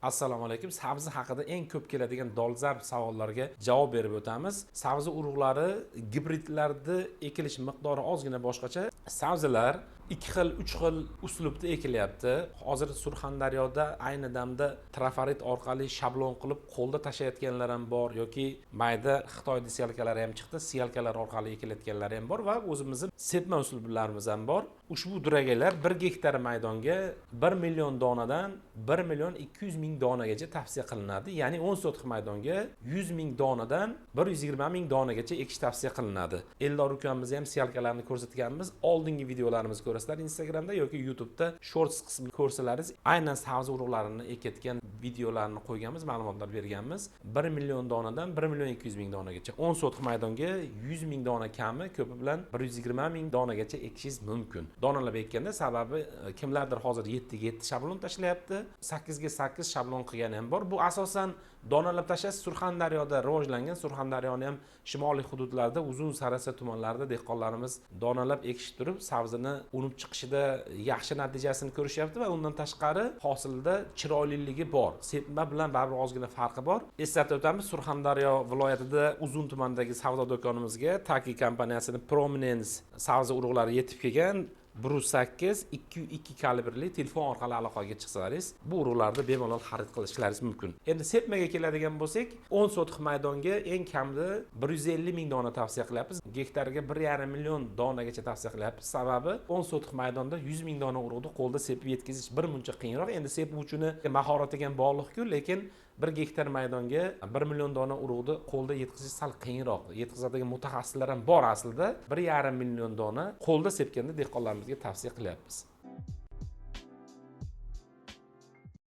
Assalomu alaykum. Sabzi haqida eng ko'p keladigan dolzarb savollarga javob berib o'tamiz. Sabzi urug'lari gibridlarda ekilish miqdori ozgina boshqacha. Sabzilar 2 xil, 3 xil uslubda ekilyapti. Hozir Surxondaryoda ayni damda trafarit orqali shablon qilib qo'lda tashlayotganlar ham bor yoki mayda Xitoy disyalkalari ham chiqdi, siyalkalar orqali ekilayotganlar ham bor va o'zimizning sepma uslublarimiz ham bor. Ushbu duragalar 1 gektar maydonga 1 million donadan 1 million 200 ming donagacha tavsiya qilinadi. Ya'ni 10 sotix maydonga 100 ming donadan 120 ming donagacha ekish tavsiya qilinadi. Eldor ukamiz ham siyalkalarni ko'rsatganmiz. Oldingi videolarimizni ko'rasizlar Instagramda yoki YouTube'da shorts qismini ko'rsalaringiz, aynan sabzi urug'larini ekayotgan videolarni qo'yganmiz, ma'lumotlar berganmiz. 1 million donadan 1 million 200 ming donagacha 10 sotix maydonga 100 ming dona kami, ko'pi bilan 120 ming donagacha ekishingiz mumkin. Donalab ekkanda sababi kimlardir hozir 7 ga 7 shablon tashlayapti, 8 ga 8 shablon qilgani ham bor. Bu asosan donalab tashlash Surxondaryoda rivojlangan. Surxondaryoni ham shimoliy hududlarda, Uzun Sarasa tumanlarida dehqonlarimiz donalab ekishib turib, sabzini unib chiqishida yaxshi natijasini ko'rishyapti va undan tashqari hosilda chiroyliligi bor. Sepma bilan baribir ozgina farqi bor. Eslatib o'tamiz, Surxondaryo viloyatida Uzun tumanidagi savdo do'konimizga Taki kompaniyasining Prominence sabzi urug'lari yetib kelgan. 108 202 kalibrli telefon orqali aloqaga chiqsangiz bu urug'larni bemalol xarid qilishlaringiz mumkin. Endi sepmaga keladigan bo'lsak, 10 sotix maydonga eng kamida 150 ming dona tavsiya qilyapmiz. Gektarga 1,5 million donagacha tavsiya qilyapmiz. Sababi 10 sotix maydonda 100 ming dona urug'ni qo'lda sepib yetkazish bir muncha qiyinroq. Endi sepuvchini mahoratiga ham bog'liq-ku, lekin 1 gektar maydonga 1 million dona urug'ni qo'lda yetkazish sal qiyinroq. Yetkazadigan mutaxassislar ham bor aslida. 1,5 million dona qo'lda sepganda dehqonlarimizga tavsiya qilyapmiz.